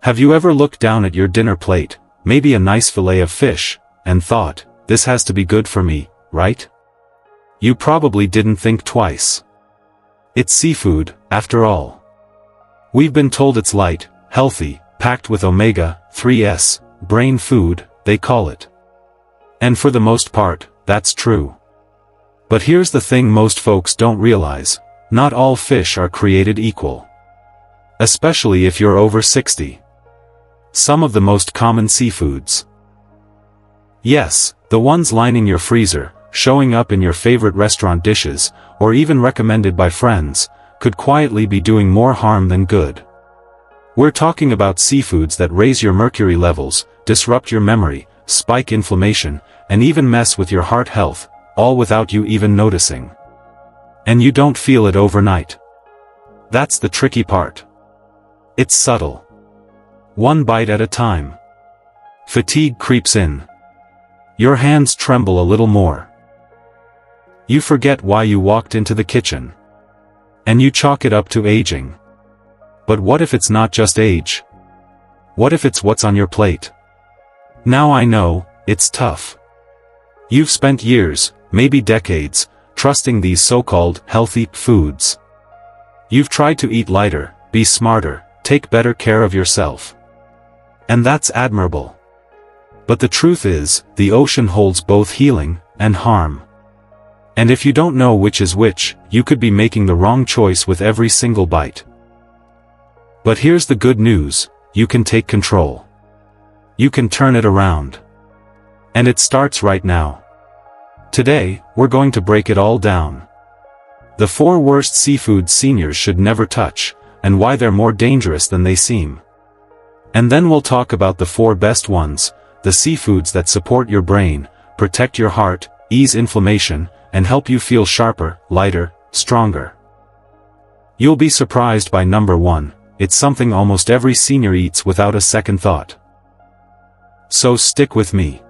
Have you ever looked down at your dinner plate, maybe a nice fillet of fish, and thought, this has to be good for me, right? You probably didn't think twice. It's seafood, after all. We've been told it's light, healthy, packed with omega-3s, brain food, they call it. And for the most part, that's true. But here's the thing most folks don't realize, not all fish are created equal. Especially if you're over 60. Some of the most common seafoods. Yes, the ones lining your freezer, showing up in your favorite restaurant dishes, or even recommended by friends, could quietly be doing more harm than good. We're talking about seafoods that raise your mercury levels, disrupt your memory, spike inflammation, and even mess with your heart health, all without you even noticing. And you don't feel it overnight. That's the tricky part. It's subtle. One bite at a time. Fatigue creeps in. Your hands tremble a little more. You forget why you walked into the kitchen. And you chalk it up to aging. But what if it's not just age? What if it's what's on your plate? Now I know, it's tough. You've spent years, maybe decades, trusting these so-called healthy foods. You've tried to eat lighter, be smarter, take better care of yourself. And that's admirable. But the truth is, the ocean holds both healing and harm. And if you don't know which is which, you could be making the wrong choice with every single bite. But here's the good news, you can take control. You can turn it around. And it starts right now. Today, we're going to break it all down. The 4 worst seafoods seniors should never touch, and why they're more dangerous than they seem. And then we'll talk about the 4 best ones, the seafoods that support your brain, protect your heart, ease inflammation, and help you feel sharper, lighter, stronger. You'll be surprised by number 1, it's something almost every senior eats without a second thought. So stick with me.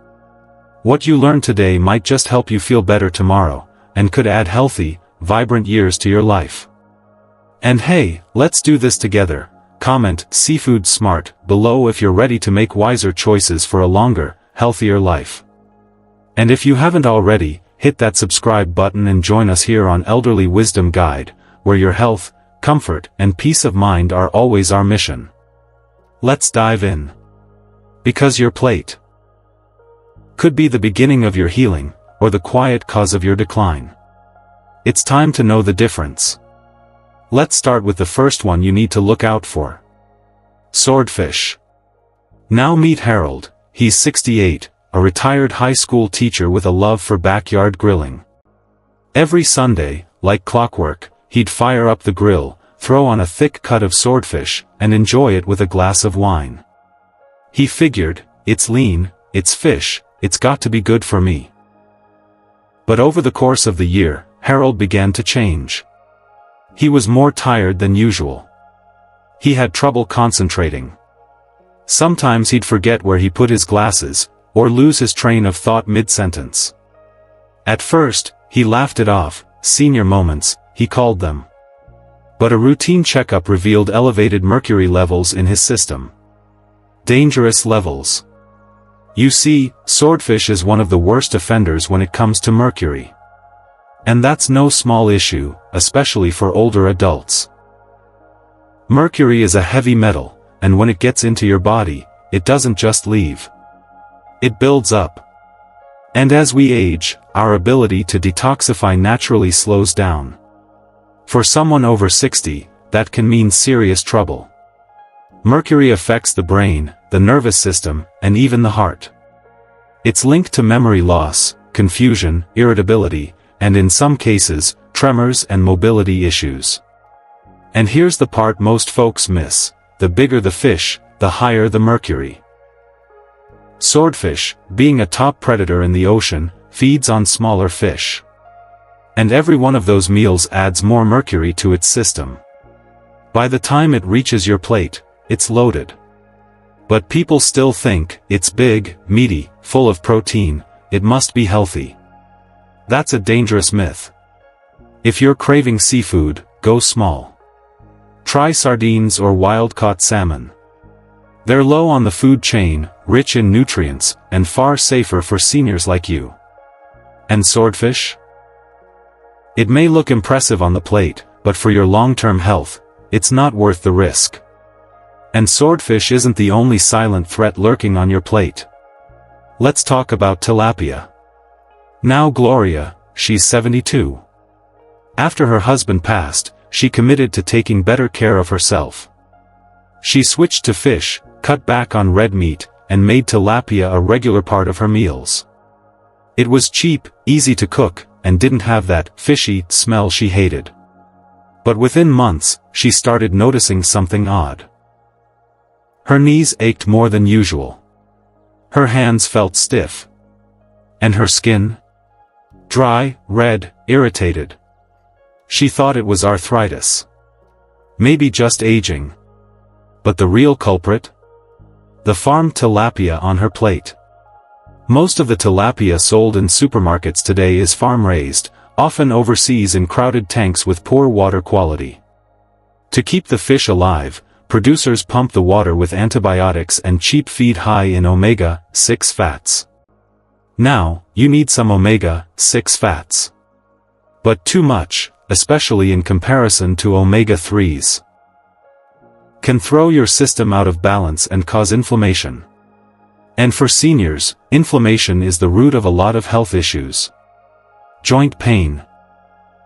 What you learn today might just help you feel better tomorrow, and could add healthy, vibrant years to your life. And hey, let's do this together. Comment "Seafood Smart" below if you're ready to make wiser choices for a longer, healthier life. And if you haven't already, hit that subscribe button and join us here on Elderly Wisdom Guide, where your health, comfort, and peace of mind are always our mission. Let's dive in. Because your plate could be the beginning of your healing, or the quiet cause of your decline. It's time to know the difference. Let's start with the first one you need to look out for. Swordfish. Now meet Harold, he's 68, a retired high school teacher with a love for backyard grilling. Every Sunday, like clockwork, he'd fire up the grill, throw on a thick cut of swordfish, and enjoy it with a glass of wine. He figured, it's lean, it's fish, it's got to be good for me. But over the course of the year, Harold began to change. He was more tired than usual. He had trouble concentrating. Sometimes he'd forget where he put his glasses, or lose his train of thought mid-sentence. At first, he laughed it off, senior moments, he called them. But a routine checkup revealed elevated mercury levels in his system. Dangerous levels. You see, swordfish is one of the worst offenders when it comes to mercury. And that's no small issue, especially for older adults. Mercury is a heavy metal, and when it gets into your body, it doesn't just leave. It builds up. And as we age, our ability to detoxify naturally slows down. For someone over 60, that can mean serious trouble. Mercury affects the brain, the nervous system, and even the heart. It's linked to memory loss, confusion, irritability, and in some cases, tremors and mobility issues. And here's the part most folks miss: the bigger the fish, the higher the mercury. Swordfish, being a top predator in the ocean, feeds on smaller fish. And every one of those meals adds more mercury to its system. By the time it reaches your plate, it's loaded. But people still think, it's big, meaty, full of protein, it must be healthy. That's a dangerous myth. If you're craving seafood, go small. Try sardines or wild-caught salmon. They're low on the food chain, rich in nutrients, and far safer for seniors like you. And swordfish? It may look impressive on the plate, but for your long-term health, it's not worth the risk. And swordfish isn't the only silent threat lurking on your plate. Let's talk about tilapia. Now Gloria, she's 72. After her husband passed, she committed to taking better care of herself. She switched to fish, cut back on red meat, and made tilapia a regular part of her meals. It was cheap, easy to cook, and didn't have that fishy smell she hated. But within months, she started noticing something odd. Her knees ached more than usual. Her hands felt stiff. And her skin? Dry, red, irritated. She thought it was arthritis. Maybe just aging. But the real culprit? The farmed tilapia on her plate. Most of the tilapia sold in supermarkets today is farm-raised, often overseas in crowded tanks with poor water quality. To keep the fish alive, producers pump the water with antibiotics and cheap feed high in omega-6 fats. Now, you need some omega-6 fats. But too much, especially in comparison to omega-3s, can throw your system out of balance and cause inflammation. And for seniors, inflammation is the root of a lot of health issues. Joint pain,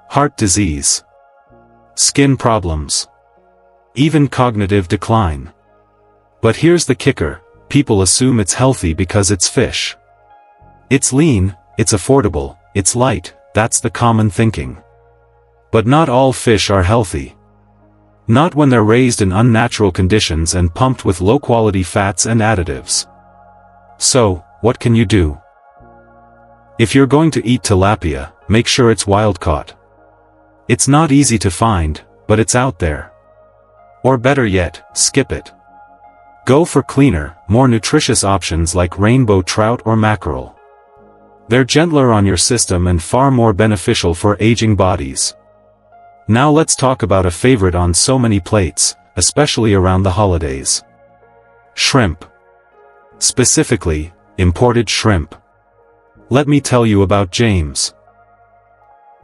heart disease, skin problems, even cognitive decline. But here's the kicker, people assume it's healthy because it's fish. It's lean, it's affordable, it's light, that's the common thinking. But not all fish are healthy. Not when they're raised in unnatural conditions and pumped with low-quality fats and additives. So, what can you do? If you're going to eat tilapia, make sure it's wild-caught. It's not easy to find, but it's out there. Or better yet, skip it. Go for cleaner, more nutritious options like rainbow trout or mackerel. They're gentler on your system and far more beneficial for aging bodies. Now let's talk about a favorite on so many plates, especially around the holidays. Shrimp. Specifically, imported shrimp. Let me tell you about James.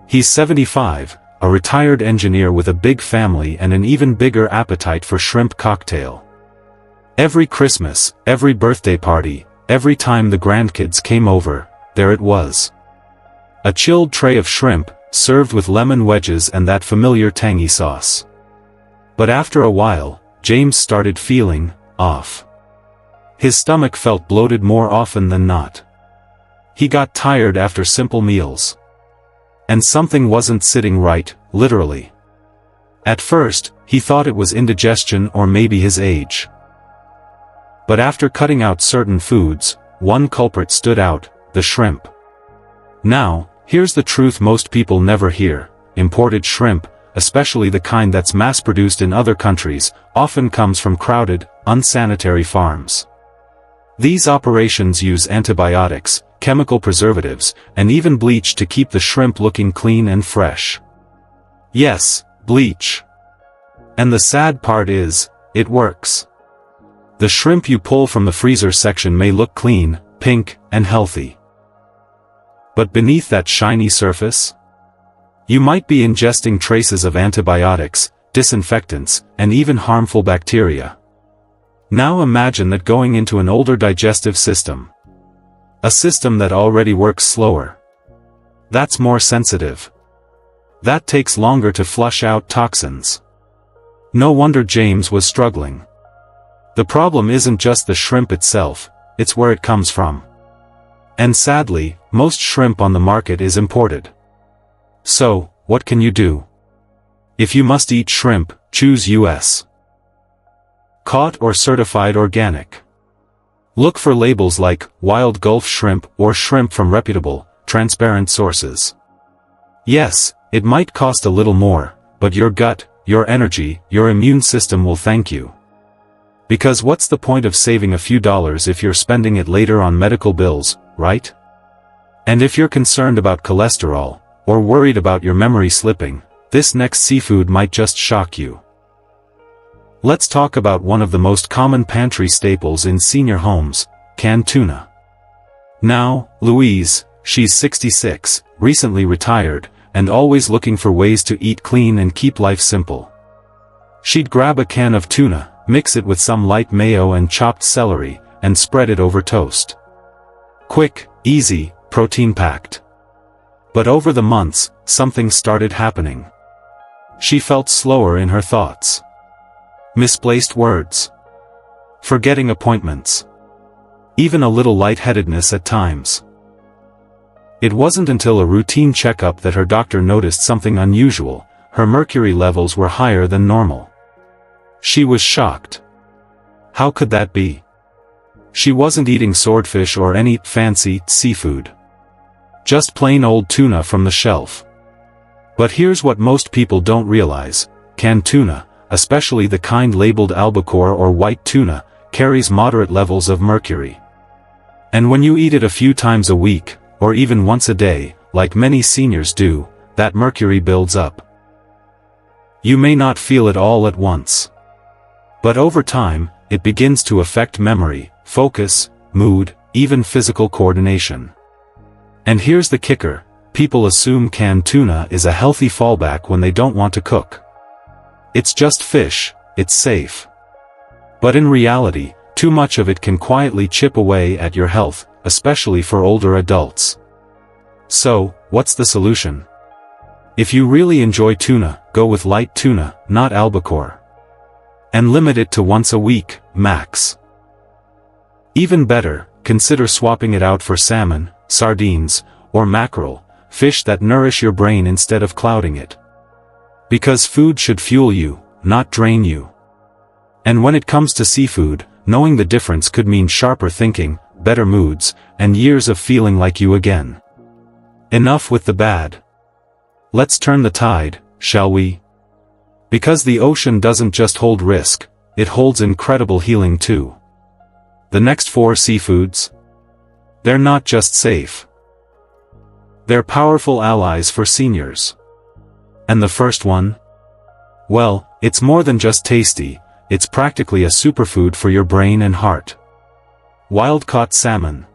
He's 75, a retired engineer with a big family and an even bigger appetite for shrimp cocktail. Every Christmas, every birthday party, every time the grandkids came over, there it was. A chilled tray of shrimp, served with lemon wedges and that familiar tangy sauce. But after a while, James started feeling off. His stomach felt bloated more often than not. He got tired after simple meals. And something wasn't sitting right, literally. At first, he thought it was indigestion or maybe his age. But after cutting out certain foods, one culprit stood out, the shrimp. Now, here's the truth most people never hear. Imported shrimp, especially the kind that's mass-produced in other countries, often comes from crowded, unsanitary farms. These operations use antibiotics, chemical preservatives, and even bleach to keep the shrimp looking clean and fresh. Yes, bleach. And the sad part is, it works. The shrimp you pull from the freezer section may look clean, pink, and healthy. But beneath that shiny surface, you might be ingesting traces of antibiotics, disinfectants, and even harmful bacteria. Now imagine that going into an older digestive system. A system that already works slower. That's more sensitive. That takes longer to flush out toxins. No wonder James was struggling. The problem isn't just the shrimp itself, it's where it comes from. And sadly, most shrimp on the market is imported. So, what can you do? If you must eat shrimp, choose U.S. caught or certified organic. Look for labels like wild Gulf shrimp or shrimp from reputable, transparent sources. Yes, it might cost a little more, but your gut, your energy, your immune system will thank you. Because what's the point of saving a few dollars if you're spending it later on medical bills, right? And if you're concerned about cholesterol, or worried about your memory slipping, this next seafood might just shock you. Let's talk about one of the most common pantry staples in senior homes, canned tuna. Now, Louise, she's 66, recently retired, and always looking for ways to eat clean and keep life simple. She'd grab a can of tuna, mix it with some light mayo and chopped celery, and spread it over toast. Quick, easy, protein-packed. But over the months, something started happening. She felt slower in her thoughts. Misplaced words. Forgetting appointments. Even a little lightheadedness at times. It wasn't until a routine checkup that her doctor noticed something unusual. Her mercury levels were higher than normal. She was shocked. How could that be? She wasn't eating swordfish or any fancy seafood. Just plain old tuna from the shelf. But here's what most people don't realize. Canned tuna, especially the kind labeled albacore or white tuna, carries moderate levels of mercury. And when you eat it a few times a week, or even once a day, like many seniors do, that mercury builds up. You may not feel it all at once. But over time, it begins to affect memory, focus, mood, even physical coordination. And here's the kicker, people assume canned tuna is a healthy fallback when they don't want to cook. It's just fish, it's safe. But in reality, too much of it can quietly chip away at your health, especially for older adults. So, what's the solution? If you really enjoy tuna, go with light tuna, not albacore. And limit it to once a week, max. Even better, consider swapping it out for salmon, sardines, or mackerel, fish that nourish your brain instead of clouding it. Because food should fuel you, not drain you. And when it comes to seafood, knowing the difference could mean sharper thinking, better moods, and years of feeling like you again. Enough with the bad. Let's turn the tide, shall we? Because the ocean doesn't just hold risk, it holds incredible healing too. The next 4 seafoods? They're not just safe. They're powerful allies for seniors. And the first one? Well, it's more than just tasty, it's practically a superfood for your brain and heart. Wild-caught salmon.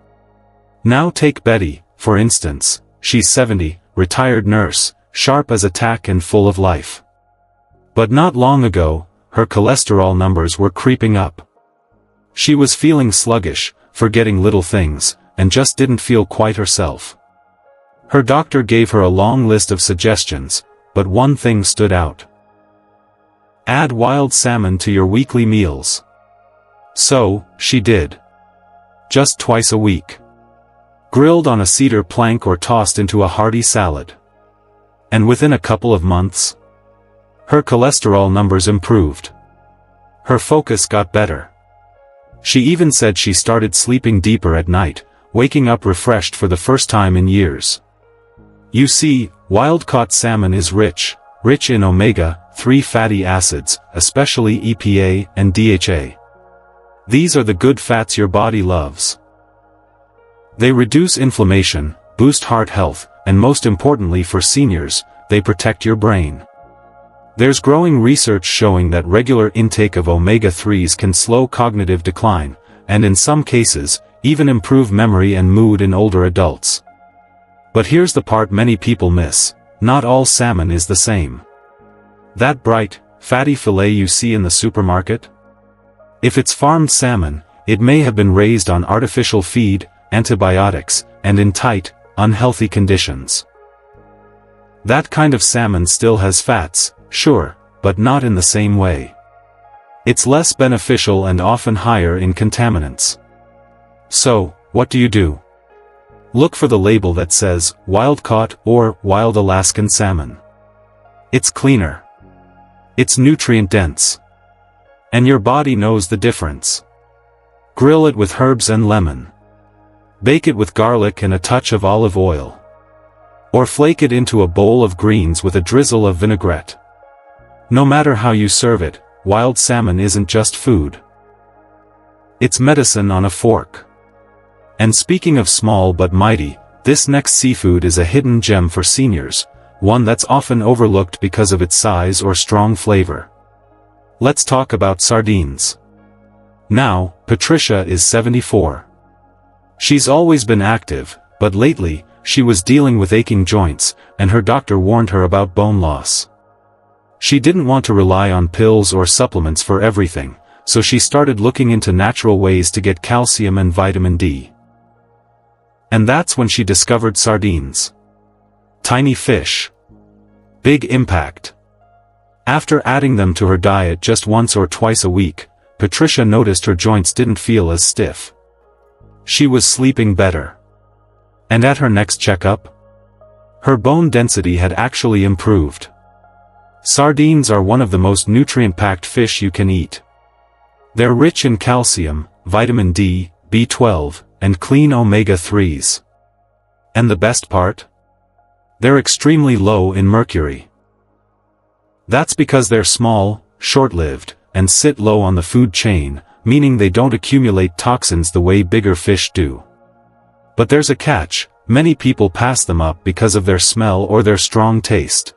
Now take Betty, for instance, she's 70, retired nurse, sharp as a tack and full of life. But not long ago, her cholesterol numbers were creeping up. She was feeling sluggish, forgetting little things, and just didn't feel quite herself. Her doctor gave her a long list of suggestions, but one thing stood out. Add wild salmon to your weekly meals. So, she did. Just twice a week. Grilled on a cedar plank or tossed into a hearty salad. And within a couple of months, her cholesterol numbers improved. Her focus got better. She even said she started sleeping deeper at night, waking up refreshed for the first time in years. You see, wild-caught salmon is rich in omega-3 fatty acids, especially EPA and DHA. These are the good fats your body loves. They reduce inflammation, boost heart health, and most importantly for seniors, they protect your brain. There's growing research showing that regular intake of omega-3s can slow cognitive decline, and in some cases, even improve memory and mood in older adults. But here's the part many people miss, not all salmon is the same. That bright, fatty fillet you see in the supermarket? If it's farmed salmon, it may have been raised on artificial feed, antibiotics, and in tight, unhealthy conditions. That kind of salmon still has fats, sure, but not in the same way. It's less beneficial and often higher in contaminants. So, what do? Look for the label that says, wild-caught or wild Alaskan salmon. It's cleaner. It's nutrient-dense. And your body knows the difference. Grill it with herbs and lemon. Bake it with garlic and a touch of olive oil. Or flake it into a bowl of greens with a drizzle of vinaigrette. No matter how you serve it, wild salmon isn't just food. It's medicine on a fork. And speaking of small but mighty, this next seafood is a hidden gem for seniors, one that's often overlooked because of its size or strong flavor. Let's talk about sardines. Now, Patricia is 74. She's always been active, but lately, she was dealing with aching joints, and her doctor warned her about bone loss. She didn't want to rely on pills or supplements for everything, so she started looking into natural ways to get calcium and vitamin D. And that's when she discovered sardines. Tiny fish. Big impact. After adding them to her diet just once or twice a week, Patricia noticed her joints didn't feel as stiff. She was sleeping better. And at her next checkup, her bone density had actually improved. Sardines are one of the most nutrient-packed fish you can eat. They're rich in calcium, vitamin D, B12, and clean omega-3s. And the best part? They're extremely low in mercury. That's because they're small, short-lived, and sit low on the food chain, meaning they don't accumulate toxins the way bigger fish do. But there's a catch: many people pass them up because of their smell or their strong taste.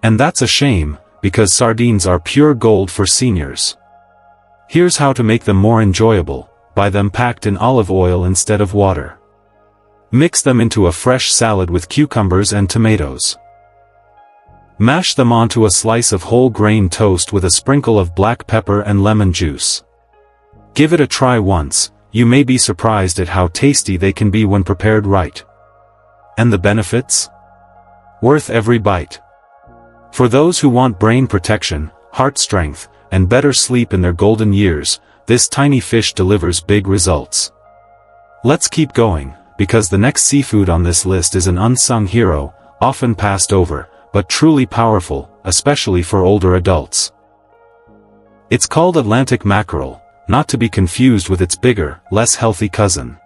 And that's a shame, because sardines are pure gold for seniors. Here's how to make them more enjoyable: buy them packed in olive oil instead of water. Mix them into a fresh salad with cucumbers and tomatoes. Mash them onto a slice of whole grain toast with a sprinkle of black pepper and lemon juice. Give it a try once. You may be surprised at how tasty they can be when prepared right. And the benefits? Worth every bite. For those who want brain protection, heart strength, and better sleep in their golden years, this tiny fish delivers big results. Let's keep going, because the next seafood on this list is an unsung hero, often passed over, but truly powerful, especially for older adults. It's called Atlantic mackerel, not to be confused with its bigger, less healthy cousin.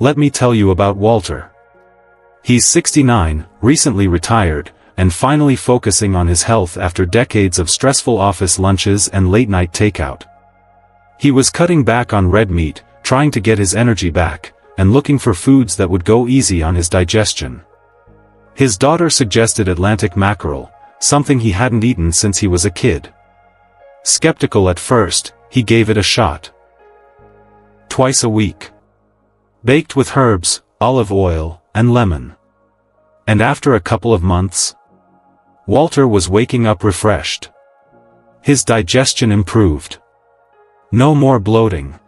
Let me tell you about Walter. He's 69, recently retired, and finally focusing on his health after decades of stressful office lunches and late-night takeout. He was cutting back on red meat, trying to get his energy back, and looking for foods that would go easy on his digestion. His daughter suggested Atlantic mackerel, something he hadn't eaten since he was a kid. Skeptical at first, he gave it a shot. Twice a week. Baked with herbs, olive oil, and lemon. And after a couple of months, Walter was waking up refreshed. His digestion improved. No more bloating.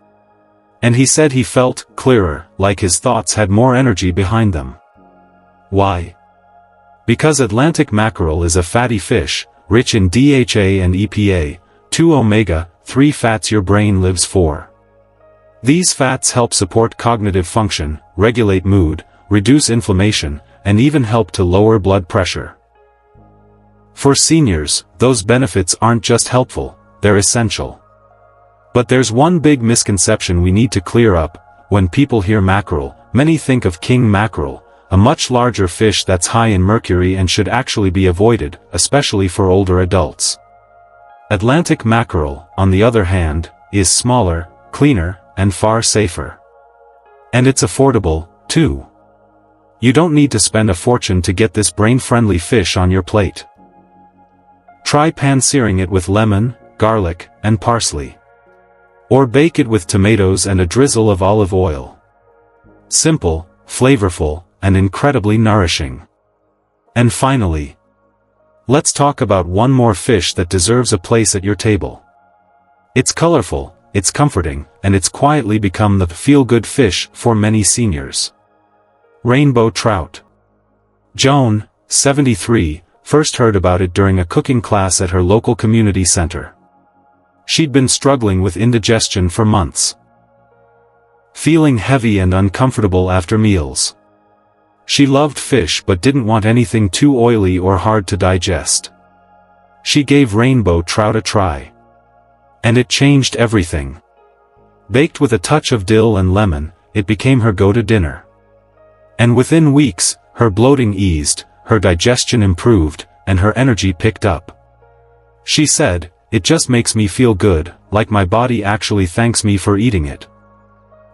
And he said he felt clearer, like his thoughts had more energy behind them. Why? Because Atlantic mackerel is a fatty fish, rich in DHA and EPA, two omega-3 fats your brain lives for. These fats help support cognitive function, regulate mood, reduce inflammation, and even help to lower blood pressure. For seniors, those benefits aren't just helpful, they're essential. But there's one big misconception we need to clear up. When people hear mackerel, many think of king mackerel, a much larger fish that's high in mercury and should actually be avoided, especially for older adults. Atlantic mackerel, on the other hand, is smaller, cleaner, and far safer. And it's affordable, too. You don't need to spend a fortune to get this brain-friendly fish on your plate. Try pan-searing it with lemon, garlic, and parsley. Or bake it with tomatoes and a drizzle of olive oil. Simple, flavorful, and incredibly nourishing. And finally, let's talk about one more fish that deserves a place at your table. It's colorful, it's comforting, and it's quietly become the feel-good fish for many seniors. Rainbow trout. Joan, 73, first heard about it during a cooking class at her local community center. She'd been struggling with indigestion for months. Feeling heavy and uncomfortable after meals. She loved fish but didn't want anything too oily or hard to digest. She gave rainbow trout a try. And it changed everything. Baked with a touch of dill and lemon, it became her go-to dinner. And within weeks, her bloating eased, her digestion improved, and her energy picked up. She said, "It just makes me feel good, like my body actually thanks me for eating it."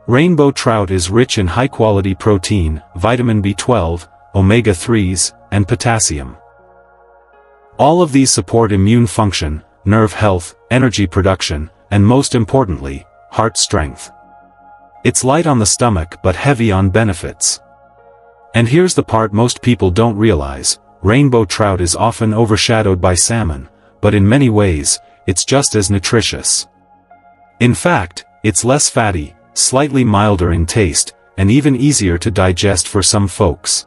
Rainbow trout is rich in high-quality protein, vitamin B12, omega-3s, and potassium. All of these support immune function, nerve health, energy production, and most importantly, heart strength. It's light on the stomach but heavy on benefits. And here's the part most people don't realize: rainbow trout is often overshadowed by salmon, but in many ways, it's just as nutritious. In fact, it's less fatty, slightly milder in taste, and even easier to digest for some folks.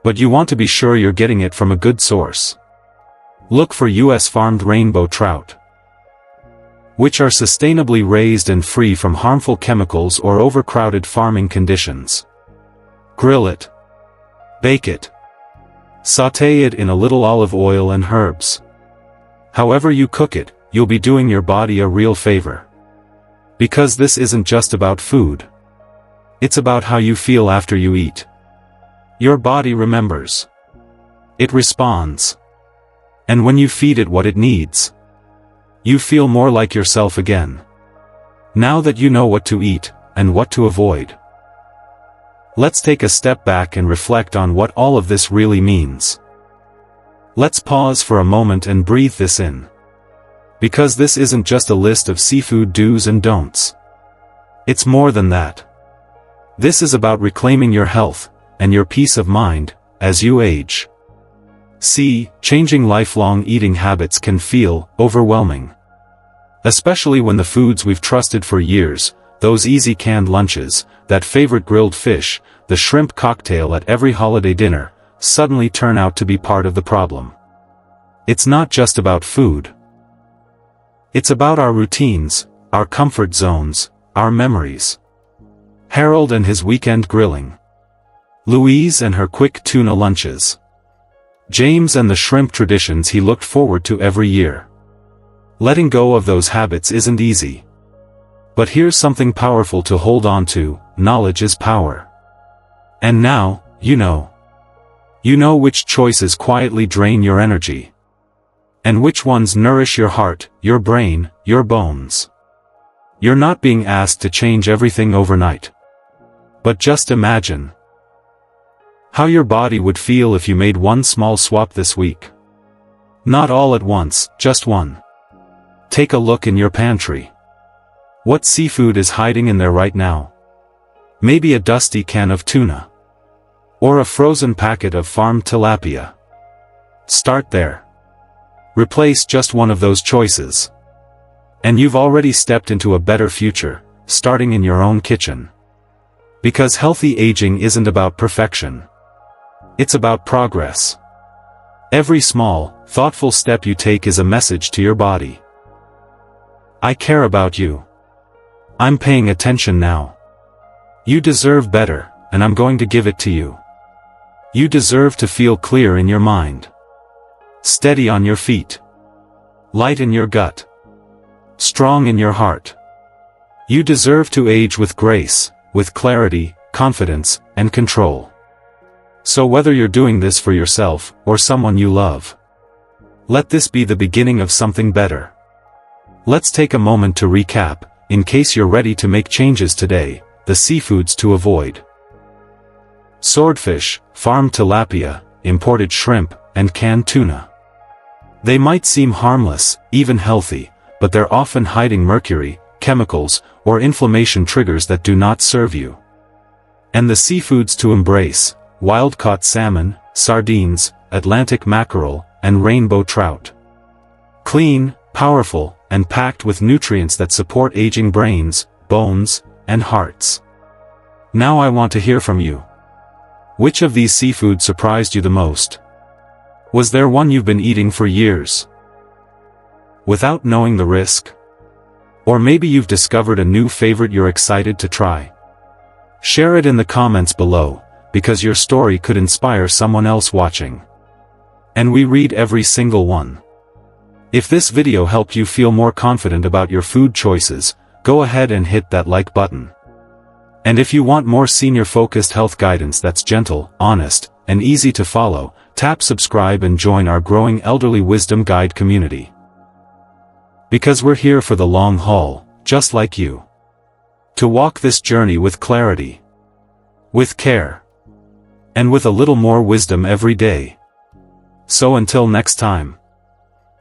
But you want to be sure you're getting it from a good source. Look for US farmed rainbow trout, which are sustainably raised and free from harmful chemicals or overcrowded farming conditions. Grill it. Bake it. Sauté it in a little olive oil and herbs. However you cook it, you'll be doing your body a real favor. Because this isn't just about food. It's about how you feel after you eat. Your body remembers. It responds. And when you feed it what it needs, you feel more like yourself again. Now that you know what to eat, and what to avoid, let's take a step back and reflect on what all of this really means. Let's pause for a moment and breathe this in. Because this isn't just a list of seafood do's and don'ts. It's more than that. This is about reclaiming your health, and your peace of mind, as you age. See, changing lifelong eating habits can feel overwhelming. Especially when the foods we've trusted for years, those easy canned lunches, that favorite grilled fish, the shrimp cocktail at every holiday dinner, suddenly turn out to be part of the problem. It's not just about food. It's about our routines, our comfort zones, our memories. Harold and his weekend grilling. Louise and her quick tuna lunches. James and the shrimp traditions he looked forward to every year. Letting go of those habits isn't easy. But here's something powerful to hold on to: knowledge is power. And now, you know. You know which choices quietly drain your energy. And which ones nourish your heart, your brain, your bones. You're not being asked to change everything overnight. But just imagine how your body would feel if you made one small swap this week. Not all at once, just one. Take a look in your pantry. What seafood is hiding in there right now? Maybe a dusty can of tuna. Or a frozen packet of farmed tilapia. Start there. Replace just one of those choices. And you've already stepped into a better future, starting in your own kitchen. Because healthy aging isn't about perfection. It's about progress. Every small, thoughtful step you take is a message to your body. I care about you. I'm paying attention now. You deserve better, and I'm going to give it to you. You deserve to feel clear in your mind. Steady on your feet. Light in your gut. Strong in your heart. You deserve to age with grace, with clarity, confidence, and control. So whether you're doing this for yourself, or someone you love, let this be the beginning of something better. Let's take a moment to recap, in case you're ready to make changes today: the seafoods to avoid. Swordfish, farmed tilapia, imported shrimp, and canned tuna. They might seem harmless, even healthy, but they're often hiding mercury, chemicals, or inflammation triggers that do not serve you. And the seafoods to embrace: wild-caught salmon, sardines, Atlantic mackerel, and rainbow trout. Clean, powerful, and packed with nutrients that support aging brains, bones, and hearts. Now I want to hear from you. Which of these seafoods surprised you the most? Was there one you've been eating for years, without knowing the risk? Or maybe you've discovered a new favorite you're excited to try. Share it in the comments below, because your story could inspire someone else watching. And we read every single one. If this video helped you feel more confident about your food choices, go ahead and hit that like button. And if you want more senior-focused health guidance that's gentle, honest, and easy to follow, tap subscribe and join our growing Elderly Wisdom Guide community. Because we're here for the long haul, just like you. To walk this journey with clarity, with care, and with a little more wisdom every day. So until next time,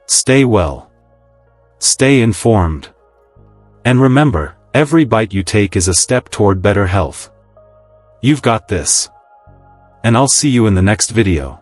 stay well. Stay informed. And remember, every bite you take is a step toward better health. You've got this. And I'll see you in the next video.